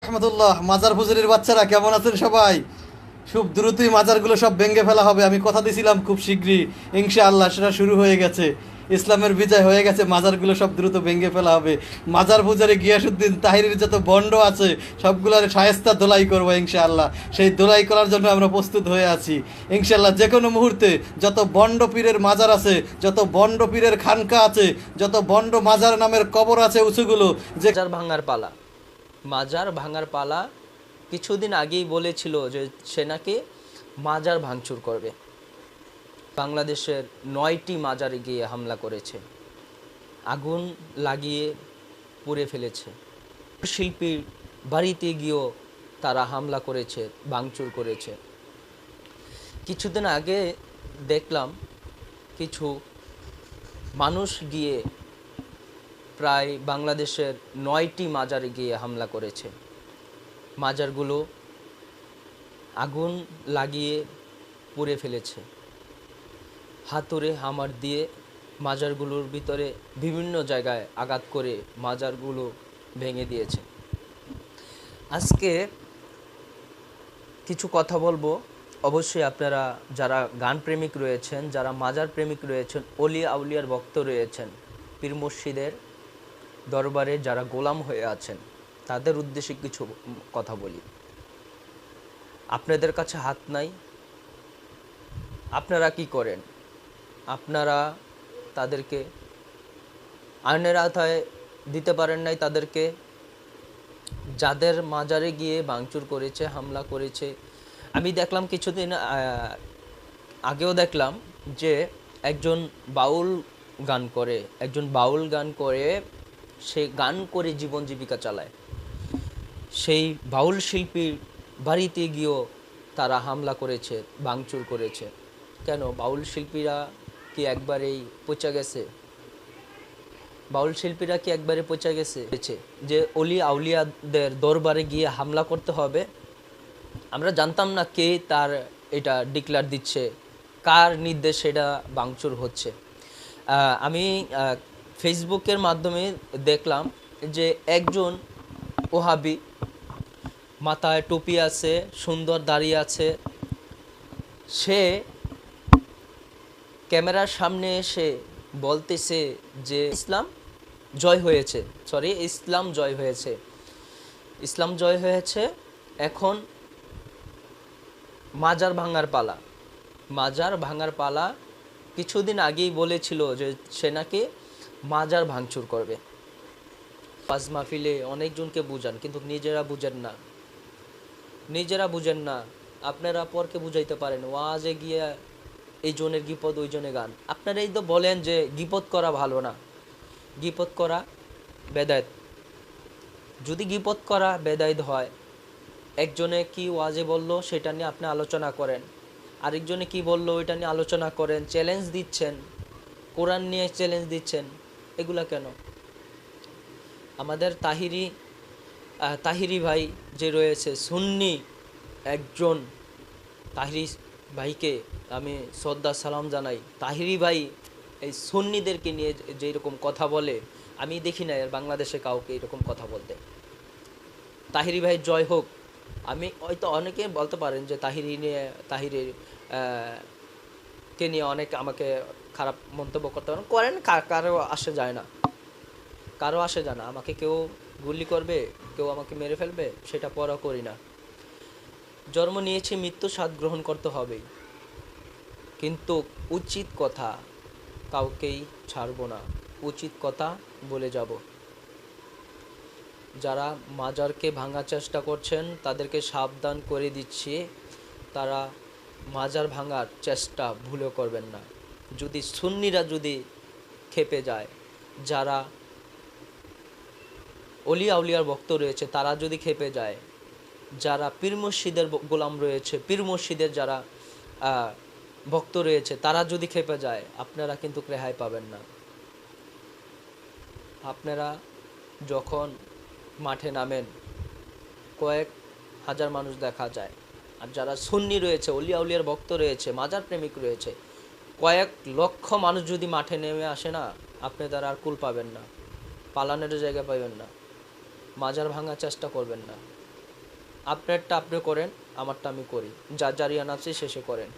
রহমতুল্লাহ। মাজার ফুজুরির বাচ্চারা কেমন আছেন সবাই? খুব দ্রুতই মাজারগুলো সব ভেঙে ফেলা হবে, আমি কথা দিছিলাম খুব শীঘ্রই ইনশাআল্লাহ সেটা শুরু হয়ে গেছে। ইসলামের বিজয় হয়ে গেছে, মাজারগুলো সব দ্রুত ভেঙে ফেলা হবে। মাজার পূজারে গিয়াসুদ্দিন তাহিরের যত বন্ড আছে সবগুলোর শায়েস্তা দোলাই করবো ইনশাআল্লাহ। সেই দোলাই করার জন্য আমরা প্রস্তুত হয়ে আছি ইনশাআল্লাহ। যে কোনো মুহূর্তে যত বন্ড পীরের মাজার আছে, যত বন্ড পীরের খানকা আছে, যত বন্ড মাজার নামের কবর আছে উঁচুগুলো, যে মাজার ভাঙার পালা, মাজার ভাঙার পালা। কিছুদিন আগেই বলেছিল যে সে নাকি মাজার ভাঙচুর করবে। বাংলাদেশের 9টি মাজারে গিয়ে হামলা করেছে, আগুন লাগিয়ে পুড়ে ফেলেছে। শিল্পীর বাড়িতে গিয়েও তারা হামলা করেছে, ভাঙচুর করেছে। কিছুদিন আগে দেখলাম কিছু মানুষ গিয়ে প্রায় বাংলাদেশের 9টি মাজারে গিয়ে হামলা করেছে। মাজারগুলো আগুন লাগিয়ে পুড়ে ফেলেছে, হাতুড়ে হামার দিয়ে মাজারগুলোর ভিতরে বিভিন্ন জায়গায় আঘাত করে মাজারগুলো ভেঙে দিয়েছে। আজকে কিছু কথা বলবো। অবশ্যই আপনারা যারা গান প্রেমিক রয়েছেন, যারা মাজার প্রেমিক রয়েছেন, অলি আউলিয়ার ভক্ত রয়েছেন, পীর মুর্শিদের দরবারে যারা গোলাম হয়ে আছেন, তাদের উদ্দেশ্যে কিছু কথা বলি। আপনাদের কাছে হাত নাই, আপনারা কি করেন? আপনারা তাদেরকে আইনের আওতায় দিতে পারেন নাই। তাদেরকে যাদের মাজারে গিয়ে ভাঙচুর করেছে, হামলা করেছে। আমি দেখলাম কিছুদিন আগেও দেখলাম যে একজন বাউল গান করে সে গান করে জীবন জীবিকা চালায়। সেই বাউল শিল্পীর বাড়িতে গিয়েও তারা হামলা করেছে, ভাঙচুর করেছে। কেন? বাউল শিল্পীরা কি একবারেই পচে গেছে? বাউল শিল্পীরা কি একবারে পচে গেছে যে অলি আউলিয়াদের দরবারে গিয়ে হামলা করতে হবে? আমরা জানতাম না কে তার এটা ডিক্লেয়ার দিচ্ছে, কার নির্দেশে এটা ভাঙচুর হচ্ছে। আমি ফেসবুকের মাধ্যমে দেখলাম যে একজন ওহাবি, মাথায় টুপি আছে, সুন্দর দাড়ি আছে, সে ক্যামেরার সামনে এসে বলতেছে যে ইসলাম জয় হয়েছে, এখন মাজার ভাঙার পালা। কিছুদিন আগেই বলেছিল যে সে নাকি মাজার ভাঙচুর করবে। পাঁচ মাহফিলে অনেকজনকে বুঝান, কিন্তু নিজেরা বুঝেন না। আপনারা পরকে বুঝাইতে পারেন, ওয়াজে গিয়ে এই জনের গিপদ ওই জনে গান। আপনারা এই তো বলেন যে গিপদ করা ভালো না, গিপদ করা বেদায়েত। যদি গিপদ করা বেদায়েত হয়, একজনে কি ওয়াজে বলল সেটা নিয়ে আপনি আলোচনা করেন, আরেকজনে কি বলল ওইটা নিয়ে আলোচনা করেন, চ্যালেঞ্জ দিচ্ছেন, কোরআন নিয়ে চ্যালেঞ্জ দিচ্ছেন। এগুলা কেন? আমাদের তাহিরি ভাই যে রয়েছে, সুন্নি একজন, তাহিরি ভাইকে আমি শ্রদ্ধা সালাম জানাই। তাহিরি ভাই এই সুন্নিদেরকে নিয়ে যে রকম কথা বলে, আমি দেখি না এর বাংলাদেশে কাউকে এরকম কথা বলতে। তাহিরি ভাই জয় হোক। আমি হয়তো অনেকে বলতে পারেন যে তাহিরের কে নিয়ে অনেক আমাকে খারাপ মন্তব্য করতে করেন, কারো আসে যায় না। আমাকে কেউ গুলি করবে, কেউ আমাকে মেরে ফেলবে, সেটা পরোয়া করি না। জন্ম নিয়েছি, মৃত্যু স্বাদ গ্রহণ করতে হবেই, কিন্তু উচিত কথা কাউকেই ছাড়বো না, উচিত কথা বলে যাব। যারা মাজারকে ভাঙার চেষ্টা করছেন তাদেরকে সাবধান করে দিচ্ছি, তারা মাজার ভাঙার চেষ্টা ভুলেও করবেন না। যদি সুন্নিরা খেপে যায়, যারা অলি আউলিয়ার ভক্ত রয়েছে তারা যদি খেপে যায়, যারা পীর মুর্শিদের গোলাম রয়েছে, পীর মুর্শিদের যারা ভক্ত রয়েছে তারা যদি খেপে যায়, আপনারা কিন্তু রেহাই পাবেন না। আপনারা যখন মাঠে নামেন কয়েক হাজার মানুষ দেখা যায়, আর যারা সুন্নি রয়েছে, অলি আউলিয়ার ভক্ত রয়েছে, মাজার প্রেমিক রয়েছে, কয়েক লক্ষ মানুষ যদি মাঠে নেমে আসে না, আপনি তারা আর কুল পাবেন না, পালানোর জায়গা পাবেন না। মাজার ভাঙার চেষ্টা করবেন না। আপনারটা আপনি করেন, আমারটা আমি করি, যার যার ইয়ান আছে শেষে করেন।